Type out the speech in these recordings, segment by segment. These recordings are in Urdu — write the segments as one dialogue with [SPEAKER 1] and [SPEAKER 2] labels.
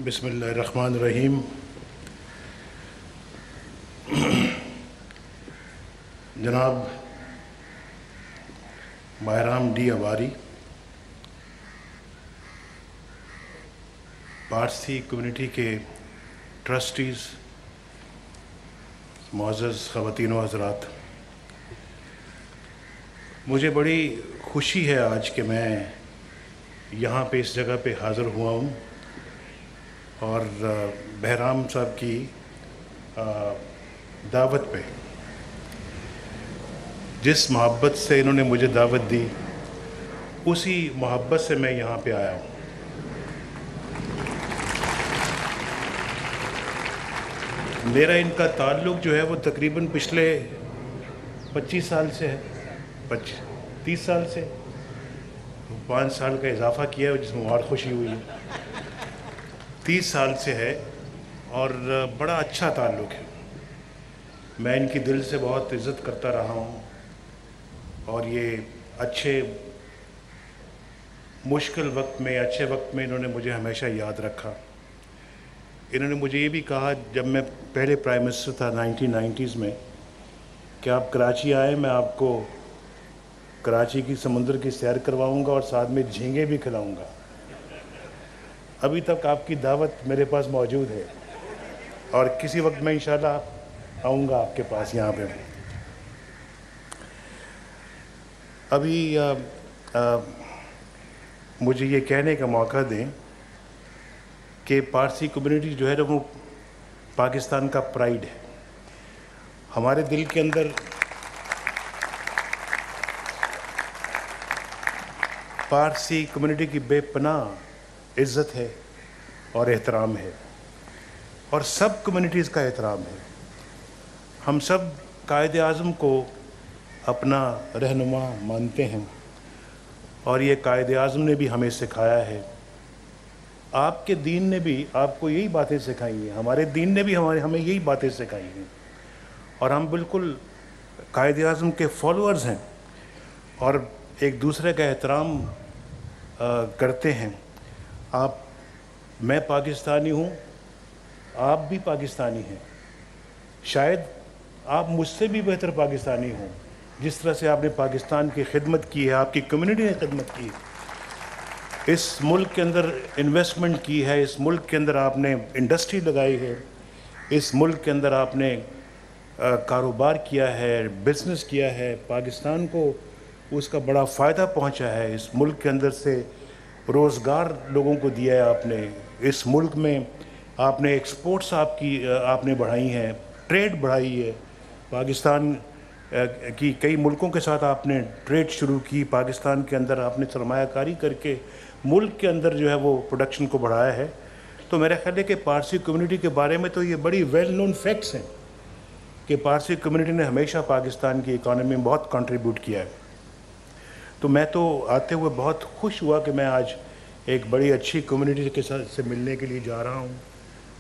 [SPEAKER 1] بسم اللہ الرحمن الرحیم. جناب بہرام ڈی اواری، پارسی کمیونٹی کے ٹرسٹیز، معزز خواتین و حضرات، مجھے بڑی خوشی ہے آج کہ میں یہاں پہ اس جگہ پہ حاضر ہوا ہوں اور بہرام صاحب کی دعوت پہ، جس محبت سے انہوں نے مجھے دعوت دی اسی محبت سے میں یہاں پہ آیا ہوں. میرا ان کا تعلق جو ہے وہ تقریباً پچھلے 25 سال سے ہے، 30 سال سے. 5 سال کا اضافہ کیا ہے جس میں اور خوشی ہوئی ہے. 30 سال سے ہے اور بڑا اچھا تعلق ہے. میں ان کی دل سے بہت عزت کرتا رہا ہوں اور یہ اچھے مشکل وقت میں، اچھے وقت میں انہوں نے مجھے ہمیشہ یاد رکھا. انہوں نے مجھے یہ بھی کہا جب میں پہلے پرائم منسٹر تھا 1990s میں کہ آپ کراچی آئیں، میں آپ کو کراچی کی سمندر کی سیر کرواؤں گا اور ساتھ میں جھینگے بھی کھلاؤں گا. ابھی تک آپ کی دعوت میرے پاس موجود ہے اور کسی وقت میں انشاءاللہ آؤں گا آپ کے پاس یہاں پہ. ابھی مجھے یہ کہنے کا موقع دیں کہ پارسی کمیونٹی جو ہے نا وہ پاکستان کا پرائیڈ ہے. ہمارے دل کے اندر پارسی کمیونٹی کی بے پناہ عزت ہے اور احترام ہے اور سب کمیونٹیز کا احترام ہے. ہم سب قائد اعظم کو اپنا رہنما مانتے ہیں اور یہ قائد اعظم نے بھی ہمیں سکھایا ہے. آپ کے دین نے بھی آپ کو یہی باتیں سکھائی ہیں، ہمارے دین نے بھی ہمیں یہی باتیں سکھائی ہیں اور ہم بالکل قائد اعظم کے فالوورز ہیں اور ایک دوسرے کا احترام کرتے ہیں. میں پاکستانی ہوں، آپ بھی پاکستانی ہیں. شاید آپ مجھ سے بھی بہتر پاکستانی ہوں. جس طرح سے آپ نے پاکستان کی خدمت کی ہے، آپ کی کمیونٹی نے خدمت کی ہے، اس ملک کے اندر انویسٹمنٹ کی ہے، اس ملک کے اندر آپ نے انڈسٹری لگائی ہے، اس ملک کے اندر آپ نے کاروبار کیا ہے، بزنس کیا ہے، پاکستان کو اس کا بڑا فائدہ پہنچا ہے. اس ملک کے اندر سے روزگار لوگوں کو دیا ہے آپ نے. اس ملک میں آپ نے ایکسپورٹس آپ نے بڑھائی ہیں، ٹریڈ بڑھائی ہے. پاکستان کی کئی ملکوں کے ساتھ آپ نے ٹریڈ شروع کی. پاکستان کے اندر آپ نے سرمایہ کاری کر کے ملک کے اندر جو ہے وہ پروڈکشن کو بڑھایا ہے. تو میرا خیال ہے کہ پارسی کمیونٹی کے بارے میں تو یہ بڑی ویل نون فیکٹس ہیں کہ پارسی کمیونٹی نے ہمیشہ پاکستان کی اکانومی میں بہت کنٹریبیوٹ کیا ہے. تو میں تو آتے ہوئے بہت خوش ہوا کہ میں آج ایک بڑی اچھی کمیونٹی کے ساتھ سے ملنے کے لیے جا رہا ہوں.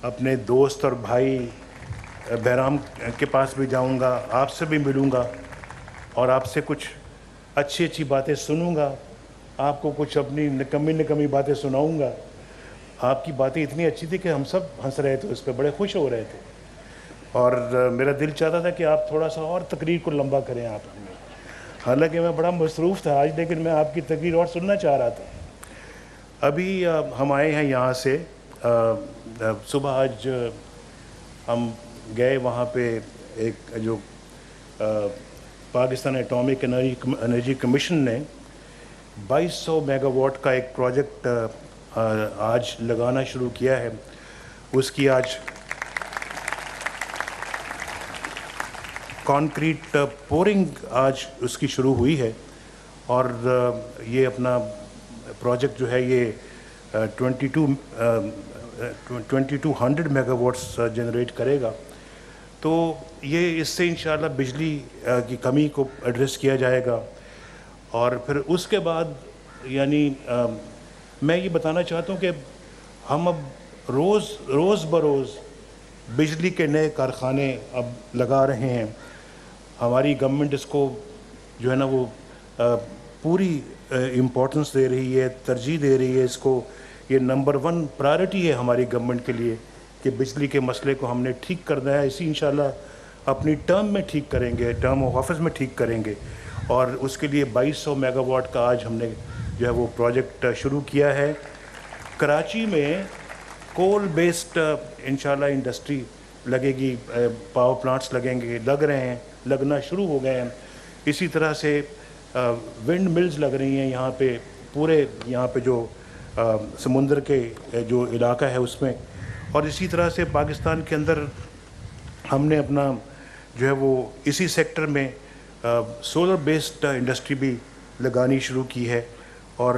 [SPEAKER 1] اپنے دوست اور بھائی بہرام کے پاس بھی جاؤں گا، آپ سے بھی ملوں گا اور آپ سے کچھ اچھی اچھی باتیں سنوں گا. آپ کو کچھ اپنی نکمی باتیں سناؤں گا. آپ کی باتیں اتنی اچھی تھی کہ ہم سب ہنس رہے تھے، اس پہ بڑے خوش ہو رہے تھے اور میرا دل چاہتا تھا کہ آپ تھوڑا سا اور تقریر کو لمبا کریں. آپ ہمیں، حالانکہ میں بڑا مصروف تھا آج، لیکن میں آپ کی تقریر اور سننا چاہ رہا تھا. ابھی ہم آئے ہیں یہاں سے، صبح آج ہم گئے وہاں پہ ایک جو پاکستان ایٹامک انرجی کمیشن نے 2200 میگا واٹ کا ایک پروجیکٹ آج لگانا شروع کیا ہے. اس کی آج کانکریٹ پورنگ آج اس کی شروع ہوئی ہے اور یہ اپنا پروجیکٹ جو ہے یہ 2200 میگا واٹس جنریٹ کرے گا. تو یہ اس سے انشاءاللہ بجلی کی کمی کو ایڈریس کیا جائے گا. اور پھر اس کے بعد یعنی میں یہ بتانا چاہتا ہوں کہ ہم اب روز بروز بجلی کے نئے کارخانے اب لگا رہے ہیں. ہماری گورنمنٹ اس کو جو ہے نا وہ پوری امپورٹنس دے رہی ہے، ترجیح دے رہی ہے اس کو یہ نمبر 1 پرائرٹی ہے ہماری گورنمنٹ کے لیے کہ بجلی کے مسئلے کو ہم نے ٹھیک کرنا ہے. اسی انشاءاللہ اپنی ٹرم میں ٹھیک کریں گے, ٹرم آف آفس میں ٹھیک کریں گے. اور اس کے لیے 2200 میگا واٹ کا آج ہم نے جو ہے وہ پروجیکٹ شروع کیا ہے. کراچی میں کول بیسڈ انشاءاللہ انڈسٹری لگے گی, پاور پلانٹس لگیں گے, لگ رہے ہیں, لگنا شروع ہو گئے ہیں. اسی طرح سے ونڈ ملز لگ رہی ہیں یہاں پہ, پورے یہاں پہ جو سمندر کے جو علاقہ ہے اس میں. اور اسی طرح سے پاکستان کے اندر ہم نے اپنا جو ہے وہ اسی سیکٹر میں سولر بیسڈ انڈسٹری بھی لگانی شروع کی ہے. اور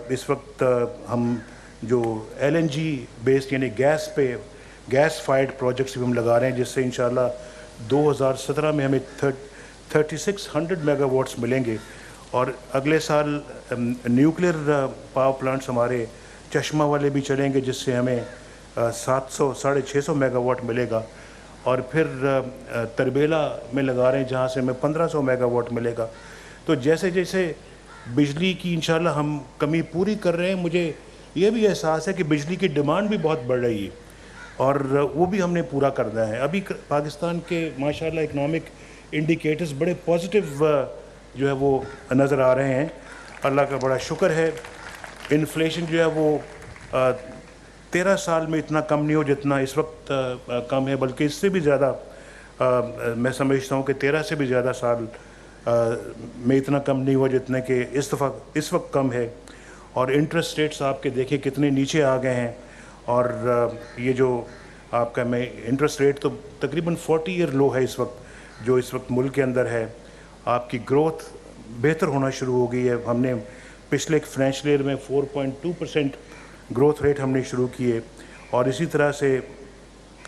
[SPEAKER 1] اس وقت ہم جو LNG بیسڈ یعنی گیس فائرڈ پروجیکٹس بھی ہم لگا رہے ہیں, جس سے انشاءاللہ 2017 میں ہمیں 3600 میگا واٹس ملیں گے. اور اگلے سال نیوکلیر پاور پلانٹس ہمارے چشمہ والے بھی چلیں گے, جس سے ہمیں 650 میگا واٹ ملے گا. اور پھر تربیلا میں لگا رہے ہیں جہاں سے ہمیں 1500 میگا واٹ ملے گا. تو جیسے جیسے بجلی کی انشاءاللہ ہم کمی پوری کر رہے ہیں, مجھے یہ بھی احساس ہے کہ بجلی کی ڈیمانڈ بھی بہت بڑھ رہی ہے, اور وہ بھی ہم نے پورا کرنا ہے. ابھی پاکستان کے ماشاءاللہ اکنامک انڈیکیٹرز بڑے پازیٹیو جو ہے وہ نظر آ رہے ہیں. اللہ کا بڑا شکر ہے. انفلیشن جو ہے وہ 13 سال میں اتنا کم نہیں ہو جتنا اس وقت کم ہے, بلکہ اس سے بھی زیادہ میں سمجھتا ہوں کہ 13 سے بھی زیادہ سال میں اتنا کم نہیں ہوا جتنے کہ اس وقت کم ہے. اور انٹرسٹ ریٹس آپ کے دیکھیں کتنے نیچے آ گئے ہیں. اور یہ جو آپ کا میں انٹرسٹ ریٹ تو تقریباً 40 ایئر لو ہے اس وقت, جو اس وقت ملک کے اندر ہے. آپ کی گروتھ بہتر ہونا شروع ہو گئی ہے. ہم نے پچھلے فائنینشیل ایئر میں 4.2% گروتھ ریٹ ہم نے شروع کیے. اور اسی طرح سے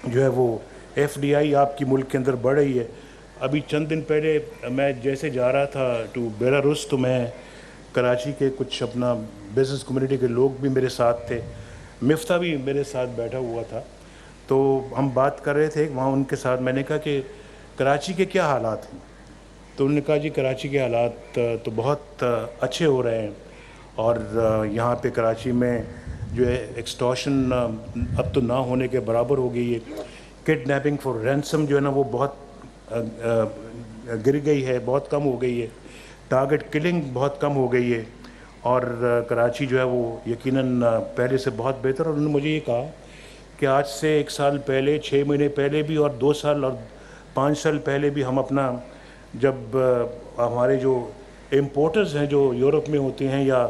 [SPEAKER 1] جو ہے وہ FDI آپ کی ملک کے اندر بڑھ رہی ہے. ابھی چند دن پہلے میں جیسے جا رہا تھا ٹو بیلاروس, تو میں کراچی کے کچھ اپنا بزنس کمیونٹی کے لوگ بھی میرے ساتھ تھے, مفتہ بھی میرے ساتھ بیٹھا ہوا تھا. تو ہم بات کر رہے تھے وہاں ان کے ساتھ. میں نے کہا کہ کراچی کے کیا حالات ہیں؟ تو انہوں نے کہا جی کراچی کے حالات تو بہت اچھے ہو رہے ہیں. اور یہاں پہ کراچی میں جو ہے ایکسٹورشن اب تو نہ ہونے کے برابر ہو گئی ہے. کڈنیپنگ فار رینسم جو ہے نا وہ بہت گر گئی ہے, بہت کم ہو گئی ہے. ٹارگٹ کلنگ بہت کم ہو گئی ہے. اور کراچی جو ہے وہ یقیناً پہلے سے بہت بہتر. اور انہوں نے مجھے یہ کہا کہ آج سے 1 سال پہلے, 6 مہینے پہلے بھی, اور 2 سال اور 5 سال پہلے بھی ہم اپنا جب ہمارے جو امپورٹرز ہیں جو یورپ میں ہوتے ہیں یا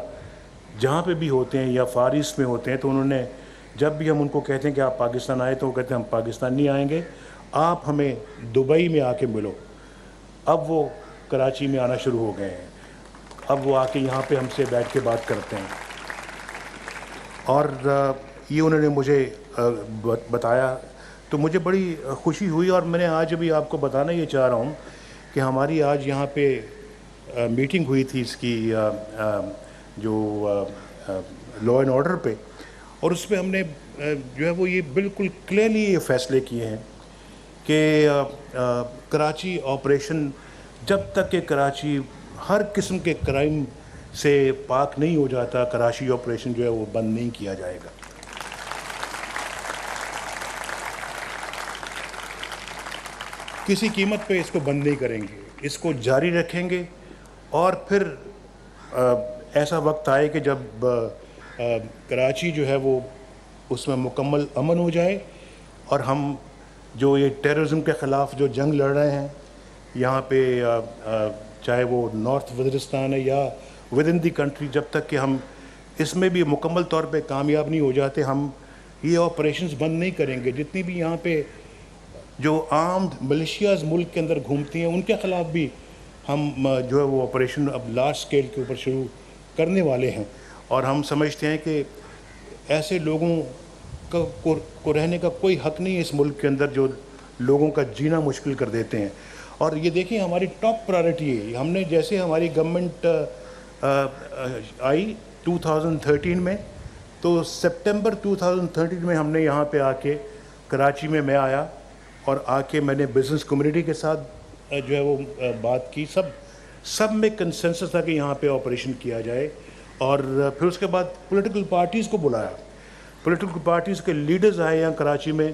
[SPEAKER 1] جہاں پہ بھی ہوتے ہیں یا فار ایسٹ میں ہوتے ہیں, تو انہوں نے جب بھی ہم ان کو کہتے ہیں کہ آپ پاکستان آئے, تو وہ کہتے ہیں ہم پاکستان نہیں آئیں گے, آپ ہمیں دبئی میں آ کے ملو. اب وہ کراچی میں آنا شروع ہو گئے ہیں. اب وہ آ کے یہاں پہ ہم سے بیٹھ کے بات کرتے ہیں. اور یہ انہوں نے مجھے بتایا تو مجھے بڑی خوشی ہوئی. اور میں نے آج ابھی آپ کو بتانا یہ چاہ رہا ہوں کہ ہماری آج یہاں پہ میٹنگ ہوئی تھی اس کی جو لا اینڈ آرڈر پہ, اور اس پہ ہم نے جو ہے وہ یہ بالکل کلیئرلی یہ فیصلے کیے ہیں کہ کراچی آپریشن, جب تک کہ کراچی ہر قسم کے کرائم سے پاک نہیں ہو جاتا, کراچی آپریشن جو ہے وہ بند نہیں کیا جائے گا. کسی قیمت پہ اس کو بند نہیں کریں گے, اس کو جاری رکھیں گے. اور پھر ایسا وقت آئے کہ جب کراچی جو ہے وہ اس میں مکمل امن ہو جائے, اور ہم جو یہ ٹیررزم کے خلاف جو جنگ لڑ رہے ہیں یہاں پہ, چاہے وہ نارتھ وزیرستان ہے یا ود ان دی کنٹری, جب تک کہ ہم اس میں بھی مکمل طور پہ کامیاب نہیں ہو جاتے, ہم یہ آپریشنز بند نہیں کریں گے. جتنی بھی یہاں پہ جو آرمڈ ملیشیاز ملک کے اندر گھومتی ہیں ان کے خلاف بھی ہم جو ہے وہ آپریشن اب لارج اسکیل کے اوپر شروع کرنے والے ہیں. اور ہم سمجھتے ہیں کہ ایسے لوگوں کو رہنے کا کوئی حق نہیں ہے اس ملک کے اندر جو لوگوں کا جینا مشکل کر دیتے ہیں. اور یہ دیکھیں ہماری ٹاپ پرائرٹی ہے. ہم نے جیسے ہماری گورنمنٹ آئی 2013 میں, تو سپٹمبر 2013 میں ہم نے یہاں پہ آ کے کراچی میں میں آیا, اور آ کے میں نے بزنس کمیونٹی کے ساتھ جو ہے وہ بات کی. سب میں کنسنسس تھا کہ یہاں پہ آپریشن کیا جائے. اور پھر اس کے بعد پولیٹیکل پارٹیز کو بلایا پولیٹیکل پارٹیز کے لیڈرز آئے یہاں کراچی میں,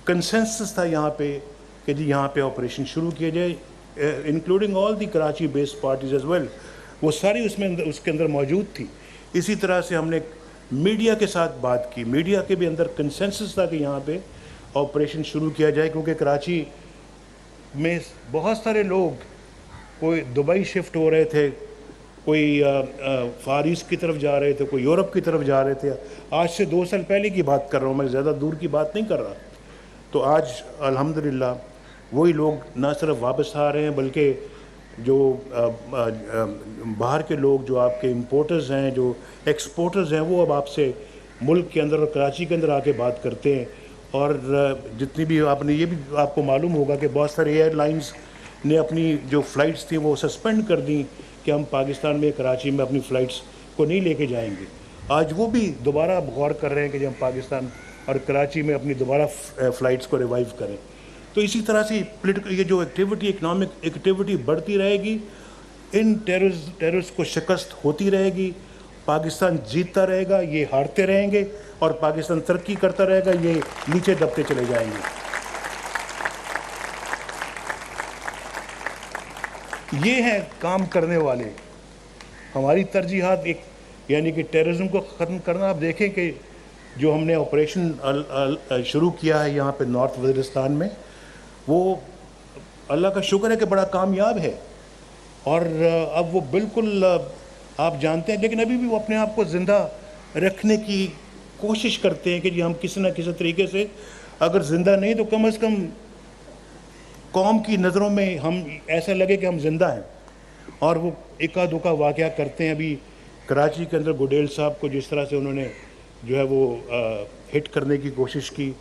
[SPEAKER 1] کنسنسس تھا یہاں پہ کہ جی یہاں پہ آپریشن شروع کیا جائے, including all the Karachi based parties as well, وہ ساری اس کے اندر موجود تھی. اسی طرح سے ہم نے میڈیا کے ساتھ بات کی, میڈیا کے بھی اندر کنسنسس تھا کہ یہاں پہ آپریشن شروع کیا جائے, کیونکہ کراچی میں بہت سارے لوگ کوئی دبئی شفٹ ہو رہے تھے, کوئی فار ایسٹ کی طرف جا رہے تھے, کوئی یورپ کی طرف جا رہے تھے. آج سے 2 سال پہلے کی بات کر رہا ہوں میں, زیادہ دور کی بات نہیں کر رہا. تو آج الحمدللہ وہی لوگ نہ صرف واپس آ رہے ہیں بلکہ جو باہر کے لوگ جو آپ کے امپورٹرز ہیں, جو ایکسپورٹرز ہیں, وہ اب آپ سے ملک کے اندر اور کراچی کے اندر آ کے بات کرتے ہیں. اور جتنی بھی آپ نے, یہ بھی آپ کو معلوم ہوگا کہ بہت سارے ایئر لائنز نے اپنی جو فلائٹس تھیں وہ سسپینڈ کر دیں کہ ہم پاکستان میں, کراچی میں اپنی فلائٹس کو نہیں لے کے جائیں گے. آج وہ بھی دوبارہ غور کر رہے ہیں کہ جب ہم پاکستان اور کراچی میں اپنی دوبارہ فلائٹس کو ریوائیو کریں. تو اسی طرح سے یہ جو ایکٹیویٹی, اکنامک ایکٹیویٹی بڑھتی رہے گی, ان ٹیررز کو شکست ہوتی رہے گی, پاکستان جیتتا رہے گا, یہ ہارتے رہیں گے, اور پاکستان ترقی کرتا رہے گا, یہ نیچے دبتے چلے جائیں گے. یہ ہیں کام کرنے والے. ہماری ترجیحات ایک یعنی کہ ٹیررزم کو ختم کرنا. آپ دیکھیں کہ جو ہم نے آپریشن شروع کیا ہے یہاں پہ نارتھ وزیرستان میں, وہ اللہ کا شکر ہے کہ بڑا کامیاب ہے, اور اب وہ بالکل آپ جانتے ہیں, لیکن ابھی بھی وہ اپنے آپ کو زندہ رکھنے کی کوشش کرتے ہیں کہ جی ہم کسی نہ کسی طریقے سے, اگر زندہ نہیں تو کم از کم قوم کی نظروں میں ہم ایسا لگے کہ ہم زندہ ہیں. اور وہ اکا دکا واقعہ کرتے ہیں. ابھی کراچی کے اندر گڈیل صاحب کو جس طرح سے انہوں نے جو ہے وہ ہٹ کرنے کی کوشش کی,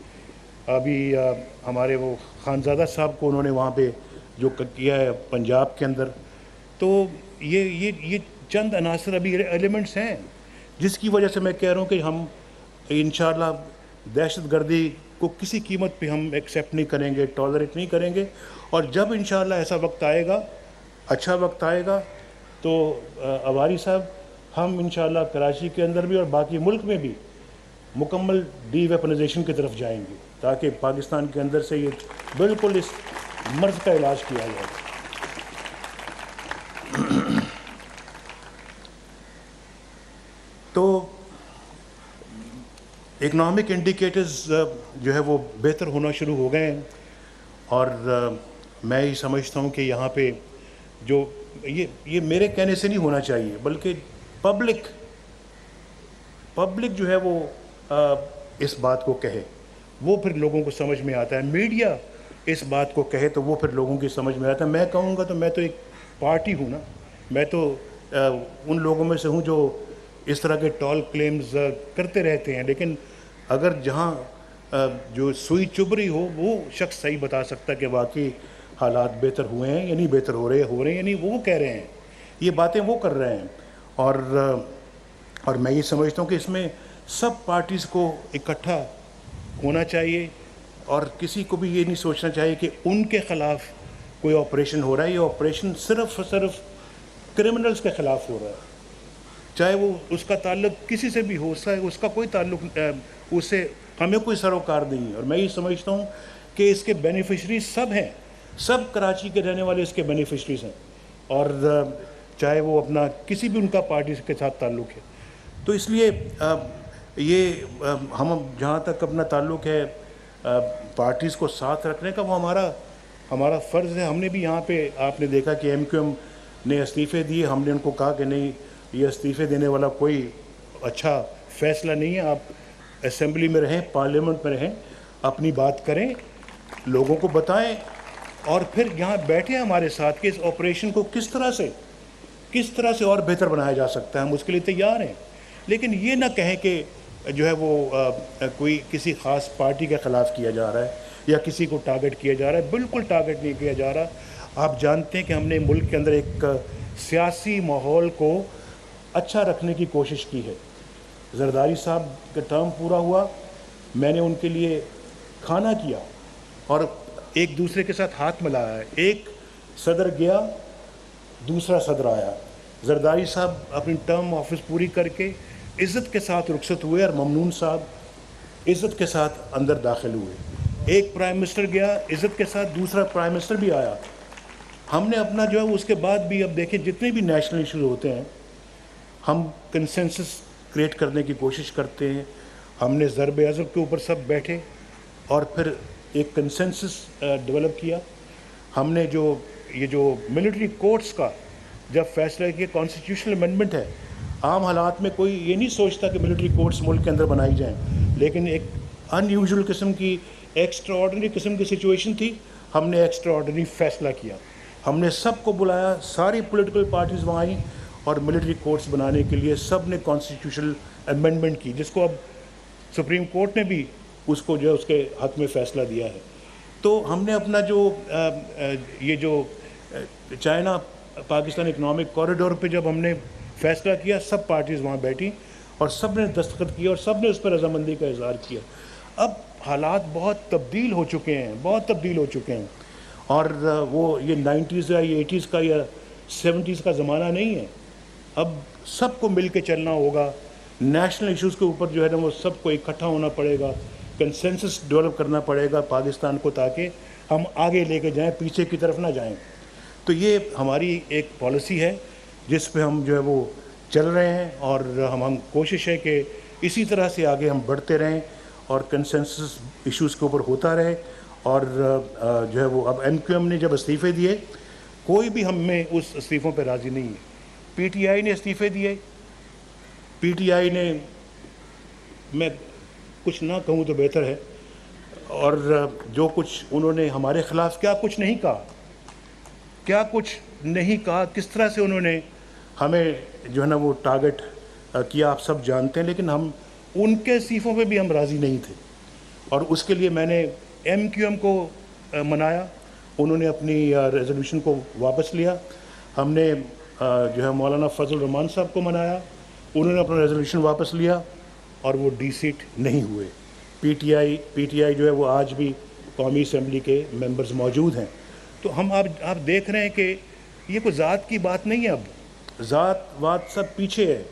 [SPEAKER 1] ابھی ہمارے وہ خانزادہ صاحب کو انہوں نے وہاں پہ جو کیا ہے پنجاب کے اندر. تو یہ چند عناصر ابھی ایلیمنٹس ہیں جس کی وجہ سے میں کہہ رہا ہوں کہ ہم انشاءاللہ دہشت گردی کو کسی قیمت پہ ہم ایکسیپٹ نہیں کریں گے, ٹالریٹ نہیں کریں گے. اور جب انشاءاللہ ایسا وقت آئے گا, اچھا وقت آئے گا, تو اواری صاحب ہم انشاءاللہ کراچی کے اندر بھی اور باقی ملک میں بھی مکمل ڈی ویپنائزیشن کی طرف جائیں گے, تاکہ پاکستان کے اندر سے یہ بالکل اس مرض کا علاج کیا جائے. تو اکنامک انڈیکیٹرز جو ہے وہ بہتر ہونا شروع ہو گئے ہیں, اور میں یہ سمجھتا ہوں کہ یہاں پہ جو یہ میرے کہنے سے نہیں ہونا چاہیے, بلکہ پبلک جو ہے وہ اس بات کو کہے, وہ پھر لوگوں کو سمجھ میں آتا ہے. میڈیا اس بات کو کہے تو وہ پھر لوگوں کی سمجھ میں آتا ہے. میں کہوں گا تو میں تو ایک پارٹی ہوں نا, میں تو ان لوگوں میں سے ہوں جو اس طرح کے ٹال کلیمز کرتے رہتے ہیں, لیکن اگر جہاں جو سوئی چبھ رہی ہو وہ شخص صحیح بتا سکتا ہے کہ واقعی حالات بہتر ہوئے ہیں یا نہیں بہتر ہو رہے ہیں یا نہیں. وہ کہہ رہے ہیں, یہ باتیں وہ کر رہے ہیں. اور میں یہ سمجھتا ہوں کہ اس میں سب پارٹیز کو اکٹھا ہونا چاہیے, اور کسی کو بھی یہ نہیں سوچنا چاہیے کہ ان کے خلاف کوئی آپریشن ہو رہا ہے. یہ آپریشن صرف اور صرف کرمنلز کے خلاف ہو رہا ہے, چاہے وہ اس کا تعلق کسی سے بھی ہو, اس کا کوئی تعلق اس سے ہمیں کوئی سروکار نہیں ہے. اور میں یہ سمجھتا ہوں کہ اس کے بینیفیشریز سب ہیں, سب کراچی کے رہنے والے اس کے بینیفیشریز ہیں, اور چاہے وہ اپنا کسی بھی ان کا پارٹی کے ساتھ تعلق ہے. تو اس لیے یہ ہم جہاں تک اپنا تعلق ہے پارٹیز کو ساتھ رکھنے کا, وہ ہمارا فرض ہے. ہم نے بھی یہاں پہ آپ نے دیکھا کہ ایم کیو ایم نے استعفے دیے, ہم نے ان کو کہا کہ نہیں, یہ استعفے دینے والا کوئی اچھا فیصلہ نہیں ہے. آپ اسمبلی میں رہیں, پارلیمنٹ میں رہیں, اپنی بات کریں, لوگوں کو بتائیں, اور پھر یہاں بیٹھیں ہمارے ساتھ کہ اس آپریشن کو کس طرح سے اور بہتر بنایا جا سکتا ہے. ہم اس کے لیے تیار ہیں, لیکن یہ نہ کہیں کہ جو ہے وہ کوئی کسی خاص پارٹی کے خلاف کیا جا رہا ہے یا کسی کو ٹارگٹ کیا جا رہا ہے. بالکل ٹارگٹ نہیں کیا جا رہا. آپ جانتے ہیں کہ ہم نے ملک کے اندر ایک سیاسی ماحول کو اچھا رکھنے کی کوشش کی ہے. زرداری صاحب کا ٹرم پورا ہوا, میں نے ان کے لیے کھانا کیا اور ایک دوسرے کے ساتھ ہاتھ ملایا ہے. ایک صدر گیا, دوسرا صدر آیا. زرداری صاحب اپنی ٹرم آفس پوری کر کے عزت کے ساتھ رخصت ہوئے, اور ممنون صاحب عزت کے ساتھ اندر داخل ہوئے. ایک پرائم منسٹر گیا, عزت کے ساتھ دوسرا پرائم منسٹر بھی آیا. ہم نے اپنا جو ہے اس کے بعد بھی, اب دیکھیں جتنے بھی نیشنل ایشوز ہوتے ہیں ہم کنسنسس کریٹ کرنے کی کوشش کرتے ہیں. ہم نے ضرب عضب کے اوپر سب بیٹھے اور پھر ایک کنسنسس ڈیولپ کیا. ہم نے یہ جو ملٹری کورٹس کا جب فیصلہ کیا, کانسٹیٹیوشنل امینڈمنٹ ہے, عام حالات میں کوئی یہ نہیں سوچتا کہ ملٹری کورٹس ملک کے اندر بنائی جائیں, لیکن ایک ان یوزول قسم کی, ایکسٹرا آرڈنری قسم کی سچویشن تھی. ہم نے ایکسٹرا آرڈنری فیصلہ کیا, ہم نے سب کو بلایا, ساری پولیٹیکل پارٹیز وہاں آئیں اور ملٹری کورٹس بنانے کے لیے سب نے کانسٹیٹیوشنل امینڈمنٹ کی, جس کو اب سپریم کورٹ نے بھی اس کو جو ہے اس کے حق میں فیصلہ دیا ہے. تو ہم نے اپنا یہ جو چائنا پاکستان اکنامک کوریڈور پہ جب ہم نے فیصلہ کیا, سب پارٹیز وہاں بیٹھی اور سب نے دستخط کیا اور سب نے اس پر رضامندی کا اظہار کیا. اب حالات بہت تبدیل ہو چکے ہیں, بہت تبدیل ہو چکے ہیں, اور وہ یہ 90s یا 80s کا یا 70s کا زمانہ نہیں ہے. اب سب کو مل کے چلنا ہوگا, نیشنل ایشوز کے اوپر جو ہے نا وہ سب کو اکٹھا ہونا پڑے گا, کنسنسس ڈیولپ کرنا پڑے گا پاکستان کو, تاکہ ہم آگے لے کے جائیں, پیچھے کی طرف نہ جائیں. تو یہ ہماری ایک پالیسی ہے جس پہ ہم جو ہے وہ چل رہے ہیں, اور ہم کوشش ہے کہ اسی طرح سے آگے ہم بڑھتے رہیں اور کنسنسس ایشوز کے اوپر ہوتا رہے. اور جو ہے وہ اب ایم کیو ایم نے جب استعفے دیے, کوئی بھی ہم میں اس استعفوں پہ راضی نہیں ہے. پی ٹی آئی نے استعفے دیے, پی ٹی آئی نے, میں کچھ نہ کہوں تو بہتر ہے, اور جو کچھ انہوں نے ہمارے خلاف کیا کچھ نہیں کہا, کیا کچھ نہیں کہا, کس طرح سے انہوں نے ہمیں جو ہے نا وہ ٹارگٹ کیا آپ سب جانتے ہیں. لیکن ہم ان کے استعفوں پہ بھی ہم راضی نہیں تھے, اور اس کے لیے میں نے ایم کیو ایم کو منایا. انہوں نے اپنی ریزولوشن کو واپس لیا. ہم نے جو ہے مولانا فضل الرحمان صاحب کو منایا, انہوں نے اپنا ریزولوشن واپس لیا اور وہ ڈی سیٹ نہیں ہوئے. پی ٹی آئی جو ہے وہ آج بھی قومی اسمبلی کے ممبرز موجود ہیں. تو ہم آپ دیکھ رہے ہیں کہ یہ کوئی ذات کی بات نہیں ہے, اب ذات وات سب پیچھے ہے.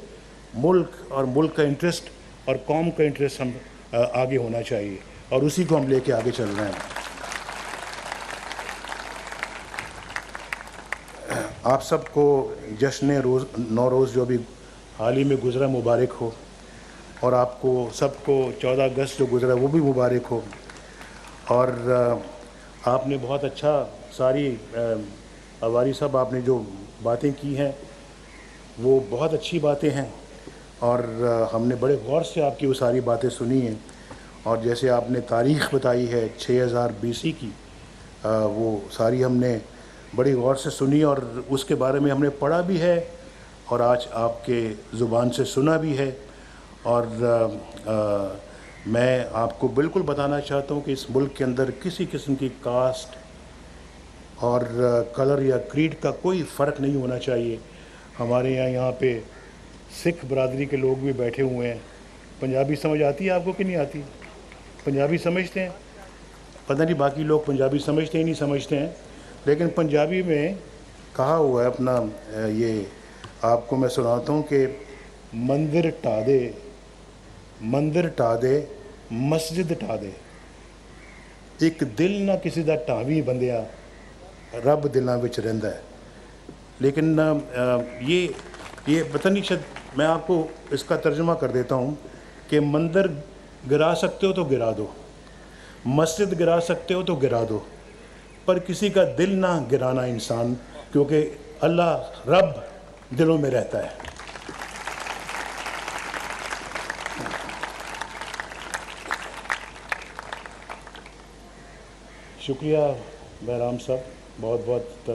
[SPEAKER 1] ملک اور ملک کا انٹرسٹ اور قوم کا انٹرسٹ ہم آگے ہونا چاہیے, اور اسی کو ہم لے کے آگے چل رہے ہیں. آپ سب کو جشن نوروز جو بھی حال ہی میں گزرا مبارک ہو, اور آپ کو سب کو 14 اگست جو گزرا وہ بھی مبارک ہو. اور آپ نے بہت اچھا, ساری اواری صاحب آپ نے جو باتیں کی ہیں وہ بہت اچھی باتیں ہیں, اور ہم نے بڑے غور سے آپ کی وہ ساری باتیں سنی ہیں. اور جیسے آپ نے تاریخ بتائی ہے 6000 BC کی, وہ ساری ہم نے بڑی غور سے سنی, اور اس کے بارے میں ہم نے پڑھا بھی ہے اور آج آپ کے زبان سے سنا بھی ہے. اور میں آپ کو بالکل بتانا چاہتا ہوں کہ اس ملک کے اندر کسی قسم کی کاسٹ اور کلر یا کریڈ کا کوئی فرق نہیں ہونا چاہیے. ہمارے یہاں پہ سکھ برادری کے لوگ بھی بیٹھے ہوئے ہیں. پنجابی سمجھ آتی ہے آپ کو کہ نہیں آتی؟ پنجابی سمجھتے ہیں؟ پتہ نہیں باقی لوگ پنجابی سمجھتے ہیں نہیں سمجھتے ہیں, لیکن پنجابی میں کہا ہوا ہے اپنا, یہ آپ کو میں سناتا ہوں کہ مندر ٹا دے مسجد ٹا دے, ایک دل نہ کسی دا ٹاویں بندیا, رب دلاں وچ رہندا ہے. لیکن یہ پتہ نہیں, شاید میں آپ کو اس کا ترجمہ کر دیتا ہوں کہ مندر گرا سکتے ہو تو گرا دو, مسجد گرا سکتے ہو تو گرا دو, پر کسی کا دل نہ گرانا انسان, کیونکہ اللہ رب دلوں میں رہتا ہے. شکریہ بہرام صاحب, بہت بہت.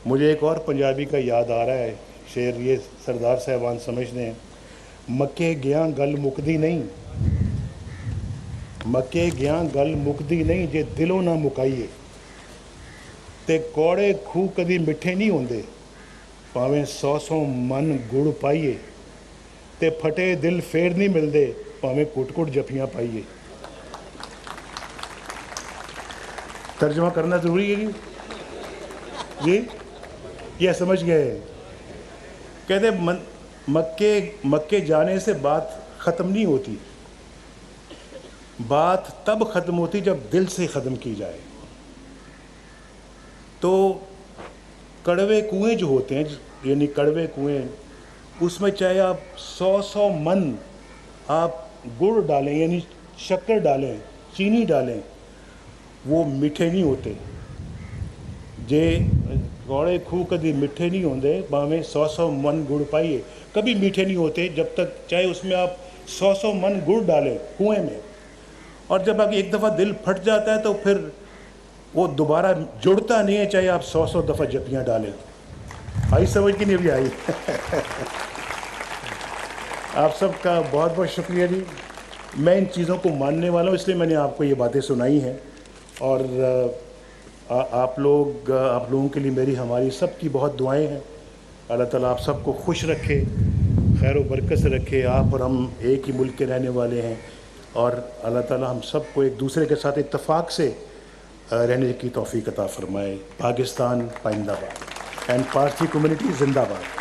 [SPEAKER 1] مجھے ایک اور پنجابی کا یاد آ رہا ہے شعر, یہ سردار صاحبان سمجھتے ہیں, مکے گیاں گل مکدی نہیں, مکے گیاں گل مکدی نہیں, جے دلوں نہ مکائیے تے کوڑے کھو کدی مٹھے نہیں ہوندے, پاویں 100 من گڑ پائیے تے پھٹے دل پھر نہیں ملدے, پاویں کٹ کٹ جفیاں پائیے. ترجمہ کرنا ضروری ہے جی, یہ سمجھ گئے؟ کہتے مکے جانے سے بات ختم نہیں ہوتی, بات تب ختم ہوتی جب دل سے ختم کی جائے. تو کڑوے کنویں جو ہوتے ہیں, یعنی کڑوے کنویں, اس میں چاہے آپ 100 من آپ گڑ ڈالیں, یعنی شکر ڈالیں, چینی ڈالیں, وہ میٹھے نہیں ہوتے. جے گوڑے کھو کبھی میٹھے نہیں ہوتے, باہیں 100 من گڑ پائیے کبھی میٹھے نہیں ہوتے, جب تک چاہے اس میں آپ 100 من گڑ ڈالیں کنویں میں. اور جب آپ ایک دفعہ دل پھٹ جاتا ہے تو پھر وہ دوبارہ جڑتا نہیں ہے, چاہے آپ 100 دفعہ جپیاں ڈالیں. آئی سمجھ کی نہیں بھی آئی؟ آپ سب کا بہت بہت شکریہ جی. میں ان چیزوں کو ماننے والا ہوں, اس لیے میں نے آپ کو یہ باتیں سنائی ہیں. اور آپ لوگوں کے لیے میری ہماری سب کی بہت دعائیں ہیں. اللہ تعالیٰ آپ سب کو خوش رکھے, خیر و برکت سے رکھے. آپ اور ہم ایک ہی ملک کے رہنے والے ہیں, اور اللہ تعالیٰ ہم سب کو ایک دوسرے کے ساتھ اتفاق سے رہنے کی توفیق عطا فرمائے. پاکستان پائندہ باد, اینڈ پارسی کمیونٹی زندہ باد.